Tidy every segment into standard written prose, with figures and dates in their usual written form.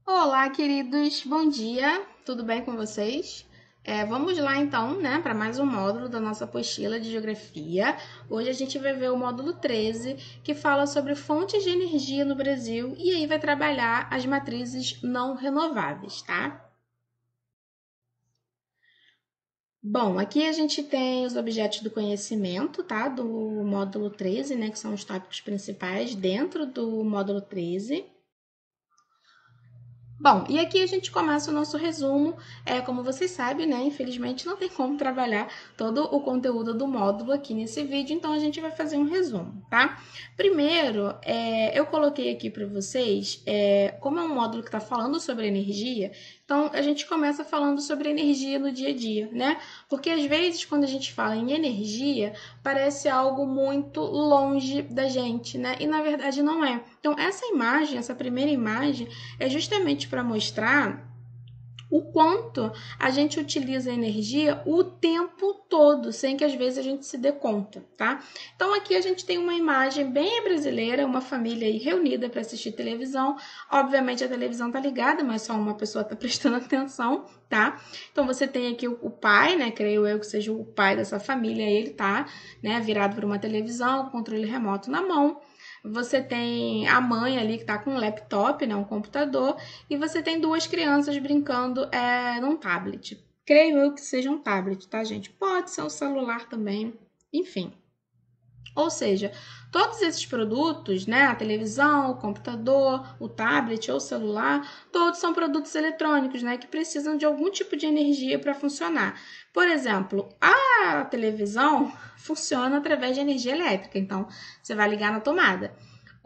Olá, queridos, bom dia, tudo bem com vocês? Vamos lá então, né, para mais um módulo da nossa apostila de Geografia. Hoje a gente vai ver o módulo 13, que fala sobre fontes de energia no Brasil e aí vai trabalhar as matrizes não renováveis, tá? Bom, aqui a gente tem os objetos do conhecimento, tá? Do módulo 13, né, que são os tópicos principais dentro do módulo 13. Bom, e aqui a gente começa o nosso resumo. Como vocês sabem, né? Infelizmente não tem como trabalhar todo o conteúdo do módulo aqui nesse vídeo, então a gente vai fazer um resumo, tá? Primeiro, eu coloquei aqui para vocês, como é um módulo que está falando sobre energia, então a gente começa falando sobre energia no dia a dia, né? Porque às vezes quando a gente fala em energia, parece algo muito longe da gente, né? E na verdade não é. Então essa imagem, essa primeira imagem, é justamente para mostrar o quanto a gente utiliza a energia o tempo todo, sem que às vezes a gente se dê conta, tá? Então aqui a gente tem uma imagem bem brasileira, uma família aí reunida para assistir televisão. Obviamente a televisão tá ligada, mas só uma pessoa tá prestando atenção, tá? Então você tem aqui o pai, né? Creio eu que seja o pai dessa família, ele tá, né, virado para uma televisão, com controle remoto na mão. Você tem a mãe ali que tá com um laptop, né, um computador, e você tem duas crianças brincando num tablet. Creio eu que seja um tablet, tá, gente? Pode ser um celular também, enfim. Ou seja, todos esses produtos, né, a televisão, o computador, o tablet ou o celular, todos são produtos eletrônicos, né, que precisam de algum tipo de energia para funcionar. Por exemplo, a televisão funciona através de energia elétrica, então você vai ligar na tomada.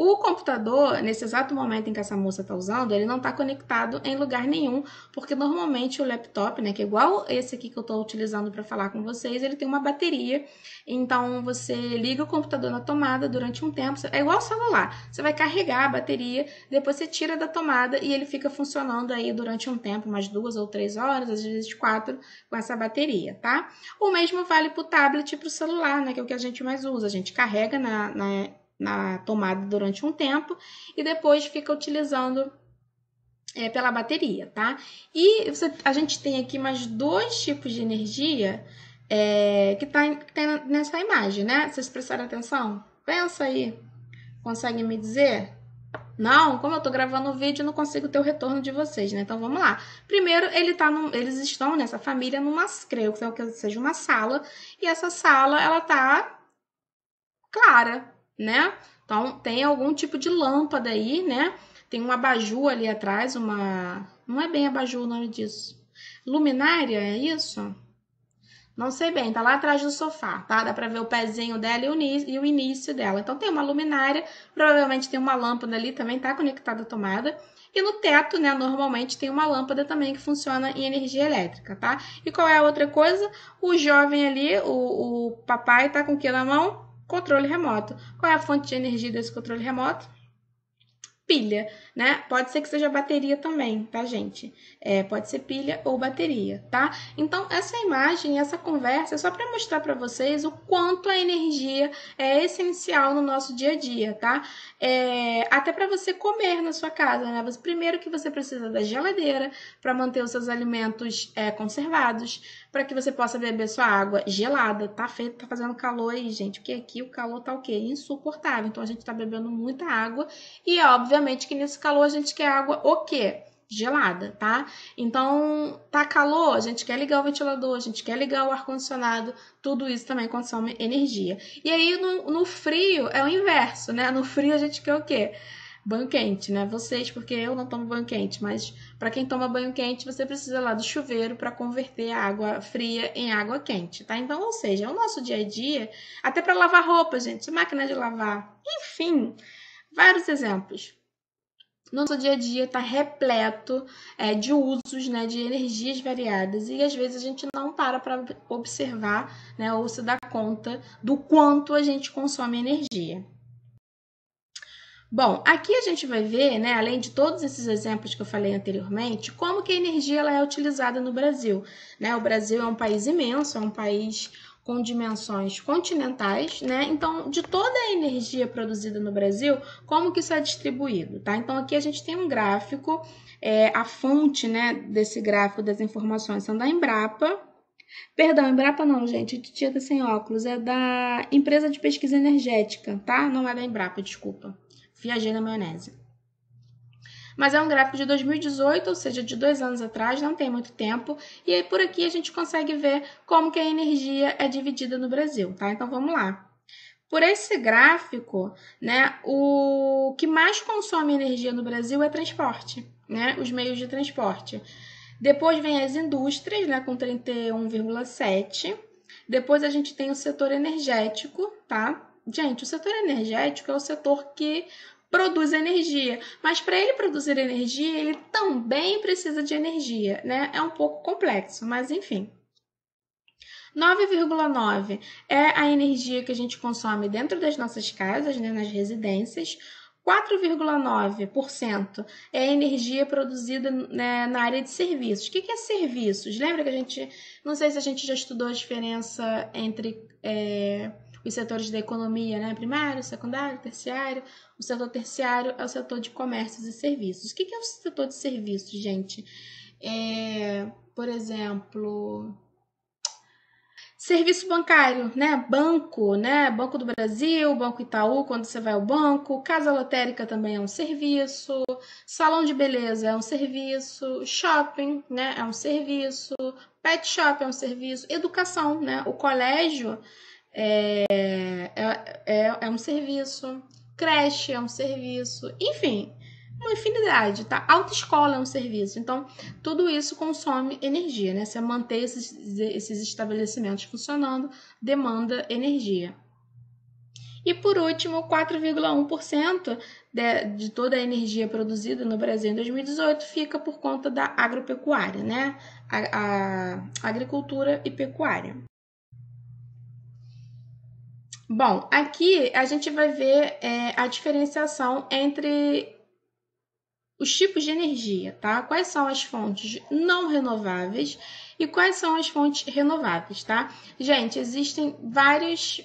O computador, nesse exato momento em que essa moça está usando, ele não está conectado em lugar nenhum, porque normalmente o laptop, né, que é igual esse aqui que eu estou utilizando para falar com vocês, ele tem uma bateria. Então você liga o computador na tomada durante um tempo, é igual o celular. Você vai carregar a bateria, depois você tira da tomada e ele fica funcionando aí durante um tempo, umas 2 ou 3 horas, às vezes 4, com essa bateria, tá? O mesmo vale para o tablet e para o celular, né, que é o que a gente mais usa. A gente carrega na tomada durante um tempo e depois fica utilizando pela bateria, tá? E a gente tem aqui mais dois tipos de energia que tem nessa imagem, né? Vocês prestaram atenção? Pensa aí. Conseguem me dizer? Não, como eu tô gravando o vídeo, eu não consigo ter o retorno de vocês, né? Então vamos lá. Primeiro, eles estão nessa família numa, creio que seja uma sala, e essa sala ela tá clara, né? Então tem algum tipo de lâmpada aí, né? Tem um abajur ali atrás, não é bem abajur o nome disso. Luminária, é isso? Não sei bem, tá lá atrás do sofá, tá? Dá pra ver o pezinho dela e o início dela. Então tem uma luminária, provavelmente tem uma lâmpada ali também, tá conectada à tomada. E no teto, né, normalmente tem uma lâmpada também que funciona em energia elétrica, tá? E qual é a outra coisa? O jovem ali, o papai, tá com o que na mão? Controle remoto. Qual é a fonte de energia desse controle remoto? Pilha, né? Pode ser que seja bateria também, tá, gente? Pode ser pilha ou bateria, tá? Então, essa imagem, essa conversa é só para mostrar para vocês o quanto a energia é essencial no nosso dia a dia, tá? Até para você comer na sua casa, né? Primeiro que você precisa da geladeira para manter os seus alimentos conservados, para que você possa beber sua água gelada. Tá fazendo calor aí, gente, porque aqui o calor tá o quê? Insuportável. Então, a gente tá bebendo muita água e, obviamente, que nesse calor a gente quer água o quê? Gelada, tá? Então, tá calor, a gente quer ligar o ventilador, a gente quer ligar o ar-condicionado, tudo isso também consome energia. E aí, no frio, é o inverso, né? No frio a gente quer o quê? Banho quente, né? Vocês, porque eu não tomo banho quente, mas para quem toma banho quente, você precisa lá do chuveiro para converter a água fria em água quente, tá? Então, ou seja, o nosso dia a dia, até para lavar roupa, gente, máquina de lavar, enfim, vários exemplos. Nosso dia a dia está repleto de usos, né, de energias variadas e às vezes a gente não para observar, né, ou se dar conta do quanto a gente consome energia. Bom, aqui a gente vai ver, né, além de todos esses exemplos que eu falei anteriormente, como que a energia ela é utilizada no Brasil, né? O Brasil é um país imenso, é um país com dimensões continentais, né? Então, de toda a energia produzida no Brasil, como que isso é distribuído, tá? Então, aqui a gente tem um gráfico, a fonte, né, desse gráfico das informações são da Embrapa. Perdão, Embrapa não, gente, titia tá sem óculos, é da Empresa de Pesquisa Energética, tá? Não é da Embrapa, desculpa. Viajei na maionese. Mas é um gráfico de 2018, ou seja, de 2 anos atrás, não tem muito tempo. E aí por aqui a gente consegue ver como que a energia é dividida no Brasil, tá? Então vamos lá. Por esse gráfico, né, o que mais consome energia no Brasil é transporte, né? Os meios de transporte. Depois vem as indústrias, né, com 31,7. Depois a gente tem o setor energético, tá? Gente, o setor energético é o setor que produz energia, mas para ele produzir energia, ele também precisa de energia, né? É um pouco complexo, mas enfim. 9,9 é a energia que a gente consome dentro das nossas casas, né, nas residências. 4,9% é a energia produzida, né, na área de serviços. O que é serviços? Lembra que a gente, não sei se a gente já estudou a diferença entre os setores da economia, né? Primário, secundário, terciário. O setor terciário é o setor de comércios e serviços. O que é o setor de serviços, gente? Por exemplo, serviço bancário, né? Banco, né? Banco do Brasil, Banco Itaú, quando você vai ao banco. Casa lotérica também é um serviço. Salão de beleza é um serviço. Shopping, né? É um serviço. Pet shop é um serviço. Educação, né? O colégio é um serviço. Creche é um serviço. Enfim, uma infinidade, tá? Autoescola é um serviço. Então, tudo isso consome energia, né? Você manter esses estabelecimentos funcionando demanda energia. E por último, 4,1% de toda a energia produzida no Brasil em 2018 fica por conta da agropecuária, né? A agricultura e pecuária. Bom, aqui a gente vai ver a diferenciação entre os tipos de energia, tá? Quais são as fontes não renováveis e quais são as fontes renováveis, tá? Gente, existem vários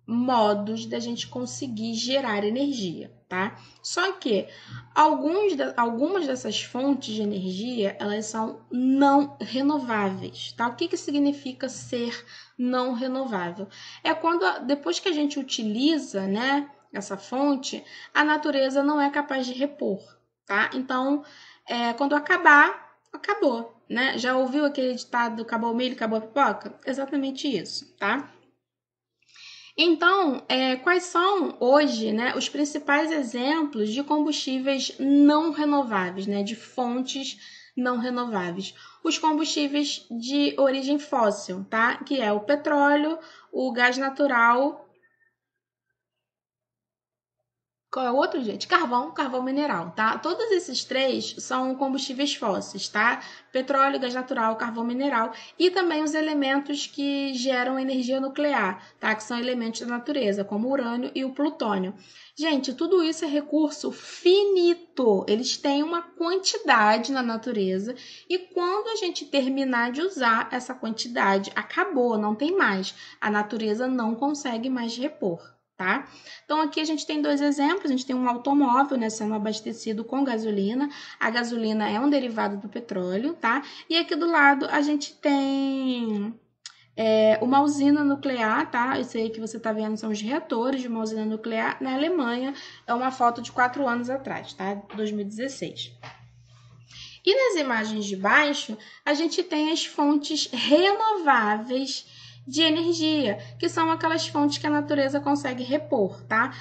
modos da gente conseguir gerar energia, tá? Só que algumas dessas fontes de energia, elas são não renováveis, tá? O que significa ser não renovável? É quando, depois que a gente utiliza, né, essa fonte, a natureza não é capaz de repor, tá? Então, quando acabar, acabou, né? Já ouviu aquele ditado, acabou o milho, acabou a pipoca? Exatamente isso, tá? Então, quais são hoje, né, os principais exemplos de combustíveis não renováveis, né, de fontes não renováveis? Os combustíveis de origem fóssil, tá? Que é o petróleo, o gás natural. Qual é o outro, gente? Carvão mineral, tá? Todos esses três são combustíveis fósseis, tá? Petróleo, gás natural, carvão mineral e também os elementos que geram energia nuclear, tá? Que são elementos da natureza, como o urânio e o plutônio. Gente, tudo isso é recurso finito. Eles têm uma quantidade na natureza e quando a gente terminar de usar essa quantidade, acabou, não tem mais. A natureza não consegue mais repor. Tá? Então, aqui a gente tem dois exemplos. A gente tem um automóvel, né, sendo abastecido com gasolina. A gasolina é um derivado do petróleo, tá? E aqui do lado a gente tem uma usina nuclear, tá? Isso aí que você tá vendo são os reatores de uma usina nuclear na Alemanha. É uma foto de 4 anos atrás, tá? 2016. E nas imagens de baixo, a gente tem as fontes renováveis de energia, que são aquelas fontes que a natureza consegue repor, tá?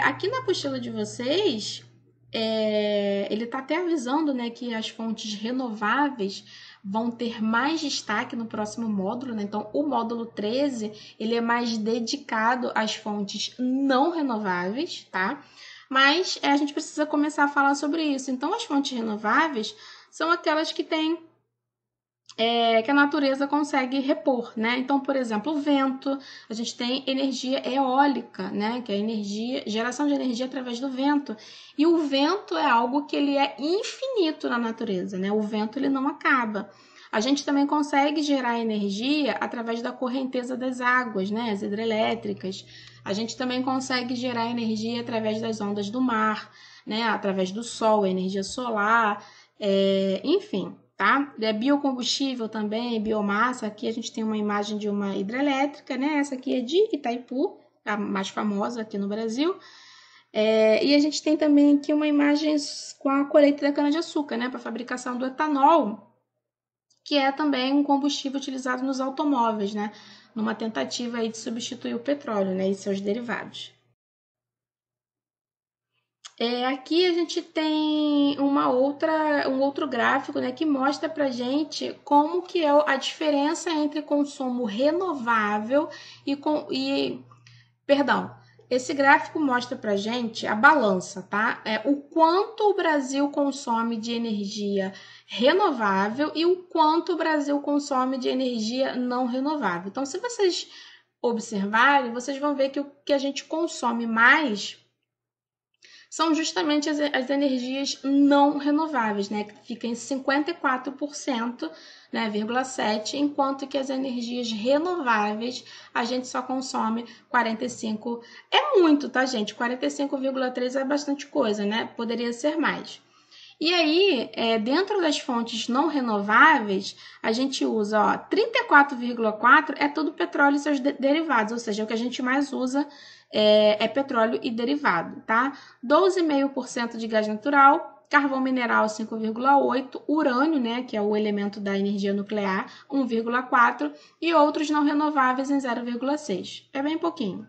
Aqui na apostila de vocês, ele tá até avisando, né, que as fontes renováveis vão ter mais destaque no próximo módulo, né? Então, o módulo 13, ele é mais dedicado às fontes não renováveis, tá? Mas a gente precisa começar a falar sobre isso. Então, as fontes renováveis são aquelas que têm que a natureza consegue repor, né? Então, por exemplo, o vento, a gente tem energia eólica, né? Que é geração de energia através do vento. E o vento é algo que ele é infinito na natureza, né? O vento ele não acaba. A gente também consegue gerar energia através da correnteza das águas, né? As hidrelétricas. A gente também consegue gerar energia através das ondas do mar, né? Através do sol, energia solar, enfim, tá? É biocombustível também, biomassa. Aqui a gente tem uma imagem de uma hidrelétrica, né? Essa aqui é de Itaipu, a mais famosa aqui no Brasil. E a gente tem também aqui uma imagem com a colheita da cana-de-açúcar, né? Para a fabricação do etanol, que é também um combustível utilizado nos automóveis, né? Numa tentativa aí de substituir o petróleo, né? E seus derivados. Aqui a gente tem um outro gráfico, né, que mostra pra gente como que é a diferença entre consumo renovável perdão, esse gráfico mostra pra gente a balança, tá? O quanto o Brasil consome de energia renovável e o quanto o Brasil consome de energia não renovável. Então, se vocês observarem, vocês vão ver que o que a gente consome mais são justamente as energias não renováveis, né? Que fica em 54%, né, 0,7%, enquanto que as energias renováveis a gente só consome 45%. É muito, tá, gente? 45,3% é bastante coisa, né? Poderia ser mais. E aí, dentro das fontes não renováveis, a gente usa, ó, 34,4% é tudo petróleo e seus derivados, ou seja, o que a gente mais usa é petróleo e derivado, tá? 12,5% de gás natural, carvão mineral 5,8%, urânio, né, que é o elemento da energia nuclear, 1,4% e outros não renováveis em 0,6%. É bem pouquinho.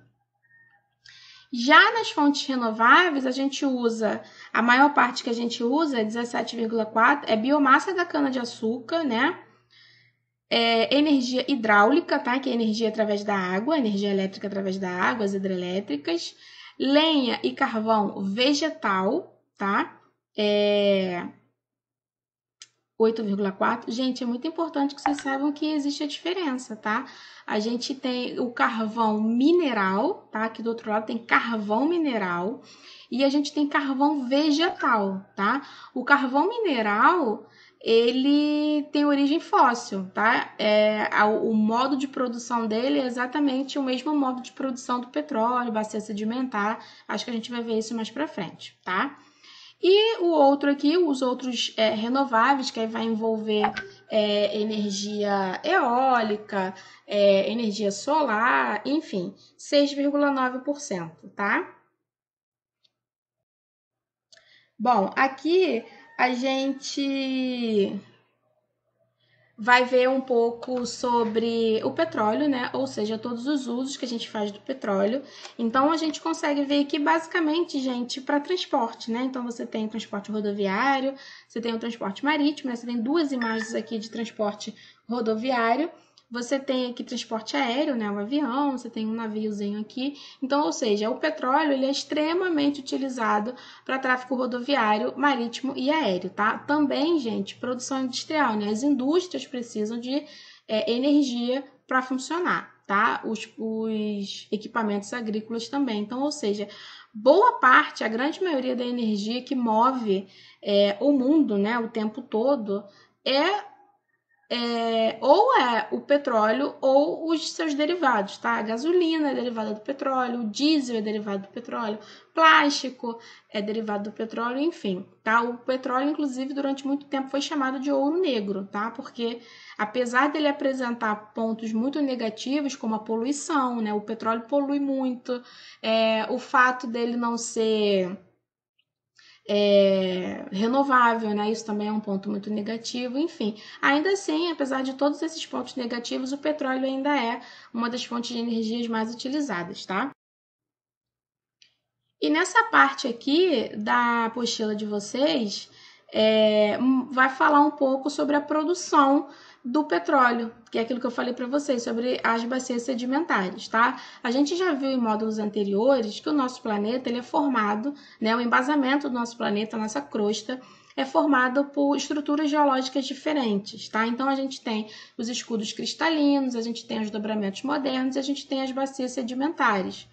Já nas fontes renováveis, a gente usa, a maior parte que a gente usa, 17,4%, é biomassa da cana-de-açúcar, né? Energia hidráulica, tá? Que é energia através da água, energia elétrica através da água, as hidrelétricas. Lenha e carvão vegetal, tá? 8,4%. Gente, é muito importante que vocês saibam que existe a diferença, tá? A gente tem o carvão mineral, tá? Aqui do outro lado tem carvão mineral e a gente tem carvão vegetal, tá? O carvão mineral, ele tem origem fóssil, tá? O modo de produção dele é exatamente o mesmo modo de produção do petróleo, bacia sedimentar. Acho que a gente vai ver isso mais pra frente, tá? E o outro aqui, os outros renováveis, que aí vai envolver energia eólica, energia solar, enfim, 6,9%, tá? Bom, aqui a gente vai ver um pouco sobre o petróleo, né? Ou seja, todos os usos que a gente faz do petróleo. Então, a gente consegue ver aqui, basicamente, gente, para transporte, né? Então, você tem o transporte rodoviário, você tem o transporte marítimo, né? Você tem duas imagens aqui de transporte rodoviário. Você tem aqui transporte aéreo, né? O avião, você tem um naviozinho aqui. Então, ou seja, o petróleo ele é extremamente utilizado para tráfego rodoviário, marítimo e aéreo, tá? Também, gente, produção industrial, né? As indústrias precisam de energia para funcionar, tá? Os equipamentos agrícolas também. Então, ou seja, boa parte, a grande maioria da energia que move o mundo, né? O tempo todo ou é o petróleo ou os seus derivados, tá? A gasolina é derivada do petróleo, o diesel é derivado do petróleo, plástico é derivado do petróleo, enfim, tá? O petróleo, inclusive, durante muito tempo foi chamado de ouro negro, tá? Porque apesar dele apresentar pontos muito negativos, como a poluição, né? O petróleo polui muito, o fato dele não ser renovável, né? Isso também é um ponto muito negativo, enfim. Ainda assim, apesar de todos esses pontos negativos, o petróleo ainda é uma das fontes de energias mais utilizadas, tá? E nessa parte aqui da apostila de vocês, vai falar um pouco sobre a produção do petróleo, que é aquilo que eu falei para vocês sobre as bacias sedimentares, tá? A gente já viu em módulos anteriores que o nosso planeta ele é formado, né, o embasamento do nosso planeta, a nossa crosta, é formado por estruturas geológicas diferentes, tá? Então a gente tem os escudos cristalinos, a gente tem os dobramentos modernos, a gente tem as bacias sedimentares.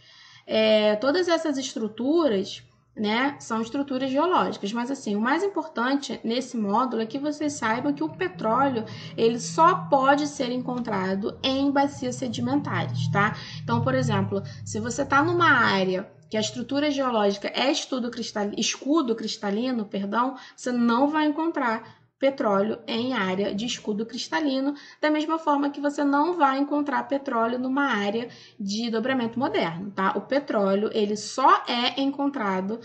Todas essas estruturas né, são estruturas geológicas, mas assim, o mais importante nesse módulo é que vocês saibam que o petróleo, ele só pode ser encontrado em bacias sedimentares, tá? Então, por exemplo, se você está numa área que a estrutura geológica é escudo cristalino, perdão, você não vai encontrar petróleo em área de escudo cristalino, da mesma forma que você não vai encontrar petróleo numa área de dobramento moderno, tá? O petróleo, ele só é encontrado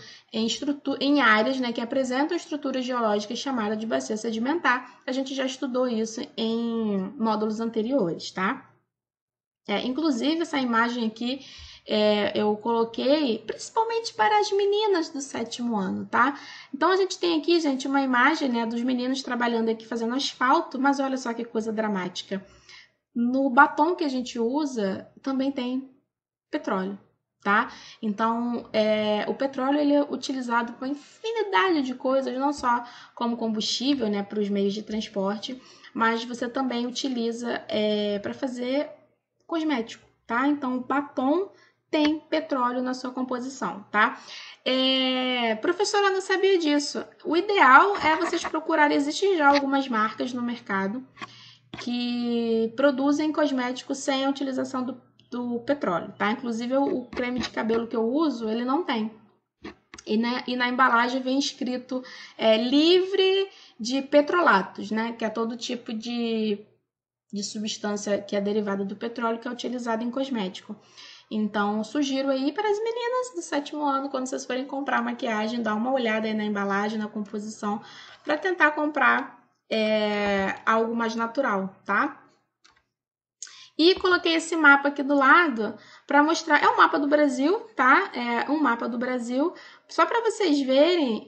em áreas, né, que apresentam estruturas geológicas chamadas de bacia sedimentar. A gente já estudou isso em módulos anteriores, tá? Inclusive, essa imagem aqui eu coloquei principalmente para as meninas do 7º ano, tá? Então, a gente tem aqui, gente, uma imagem, né, dos meninos trabalhando aqui fazendo asfalto, mas olha só que coisa dramática. No batom que a gente usa, também tem petróleo, tá? Então, o petróleo ele é utilizado para infinidade de coisas, não só como combustível, né, para os meios de transporte, mas você também utiliza para fazer cosmético, tá? Então, o batom tem petróleo na sua composição, tá? Professora, não sabia disso. O ideal é vocês procurarem, existem já algumas marcas no mercado que produzem cosméticos sem a utilização do petróleo, tá? Inclusive, o creme de cabelo que eu uso, ele não tem. E na embalagem vem escrito livre de petrolatos, né? Que é todo tipo de substância que é derivada do petróleo que é utilizada em cosmético. Então, sugiro aí para as meninas do 7º ano, quando vocês forem comprar maquiagem, dar uma olhada aí na embalagem, na composição, para tentar comprar algo mais natural, tá? E coloquei esse mapa aqui do lado para mostrar. É um mapa do Brasil, tá? É um mapa do Brasil. Só para vocês verem,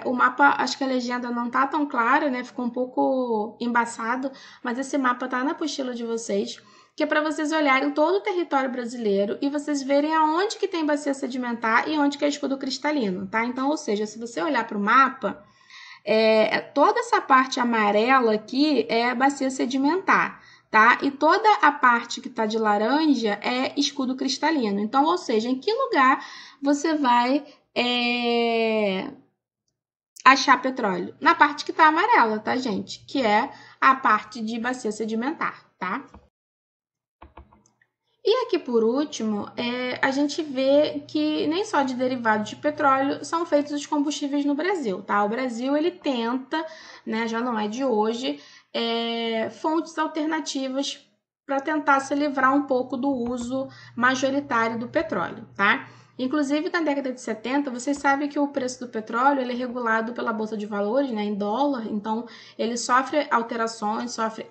o mapa, acho que a legenda não tá tão clara, né? Ficou um pouco embaçado, mas esse mapa tá na apostila de vocês, que é para vocês olharem todo o território brasileiro e vocês verem aonde que tem bacia sedimentar e onde que é escudo cristalino, tá? Então, ou seja, se você olhar para o mapa, toda essa parte amarela aqui é a bacia sedimentar, tá? E toda a parte que tá de laranja é escudo cristalino. Então, ou seja, em que lugar você vai achar petróleo? Na parte que tá amarela, tá, gente? Que é a parte de bacia sedimentar, tá? E aqui, por último, a gente vê que nem só de derivados de petróleo são feitos os combustíveis no Brasil, tá? O Brasil, ele tenta, né, já não é de hoje, fontes alternativas para tentar se livrar um pouco do uso majoritário do petróleo, tá? Inclusive, na década de 70, vocês sabem que o preço do petróleo ele é regulado pela Bolsa de Valores, né, em dólar, então ele sofre alterações, sofre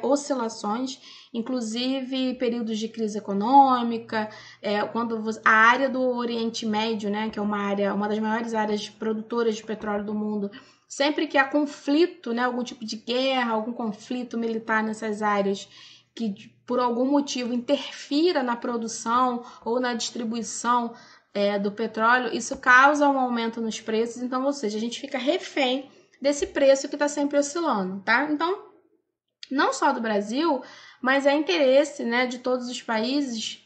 oscilações, inclusive períodos de crise econômica, quando a área do Oriente Médio, né, que é uma das maiores áreas produtoras de petróleo do mundo, sempre que há conflito, né, algum tipo de guerra, algum conflito militar nessas áreas que por algum motivo interfira na produção ou na distribuição do petróleo, isso causa um aumento nos preços, então, ou seja, a gente fica refém desse preço que está sempre oscilando, tá? Então, não só do Brasil, mas é interesse, né, de todos os países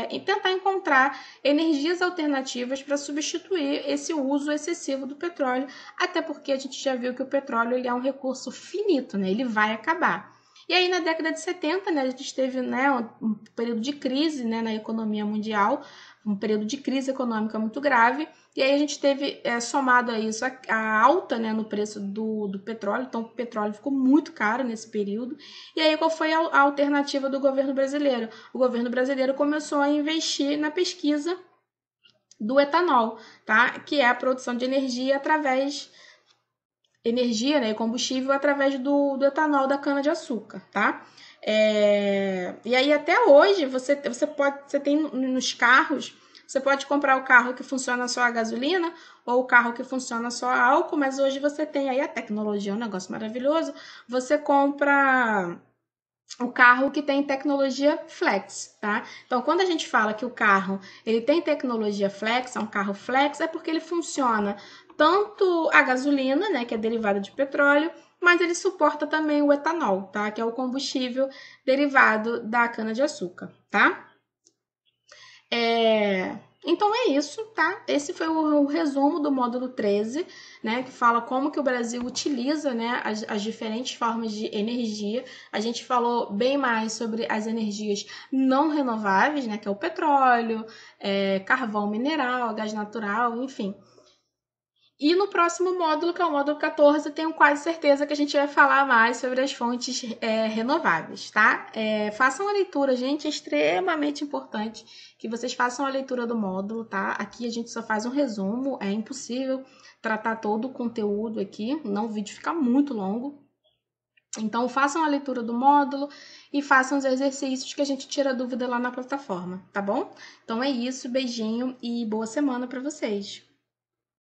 em tentar encontrar energias alternativas para substituir esse uso excessivo do petróleo, até porque a gente já viu que o petróleo ele é um recurso finito, né? Ele vai acabar. E aí, na década de 70, né, a gente teve, né, um período de crise, né, na economia mundial, um período de crise econômica muito grave, e aí a gente teve, somado a isso, a alta, né, no preço do petróleo, então o petróleo ficou muito caro nesse período. E aí, qual foi a alternativa do governo brasileiro? O governo brasileiro começou a investir na pesquisa do etanol, tá? Que é a produção de energia através né, combustível através do etanol da cana-de-açúcar, tá? E aí até hoje você tem nos carros, você pode comprar o carro que funciona só a gasolina ou o carro que funciona só a álcool, mas hoje você tem aí a tecnologia, é um negócio maravilhoso, você compra o carro que tem tecnologia flex, tá? Então, quando a gente fala que o carro ele tem tecnologia flex, é um carro flex, é porque ele funciona tanto a gasolina, né, que é derivada de petróleo, mas ele suporta também o etanol, tá? Que é o combustível derivado da cana-de-açúcar, tá? Então é isso, tá? Esse foi o resumo do módulo 13, né? Que fala como que o Brasil utiliza, né, as diferentes formas de energia. A gente falou bem mais sobre as energias não renováveis, né? Que é o petróleo, carvão mineral, gás natural, enfim. E no próximo módulo, que é o módulo 14, tenho quase certeza que a gente vai falar mais sobre as fontes renováveis, tá? Façam a leitura, gente, é extremamente importante que vocês façam a leitura do módulo, tá? Aqui a gente só faz um resumo, é impossível tratar todo o conteúdo aqui, não o vídeo fica muito longo. Então, façam a leitura do módulo e façam os exercícios que a gente tira dúvida lá na plataforma, tá bom? Então é isso, beijinho e boa semana para vocês.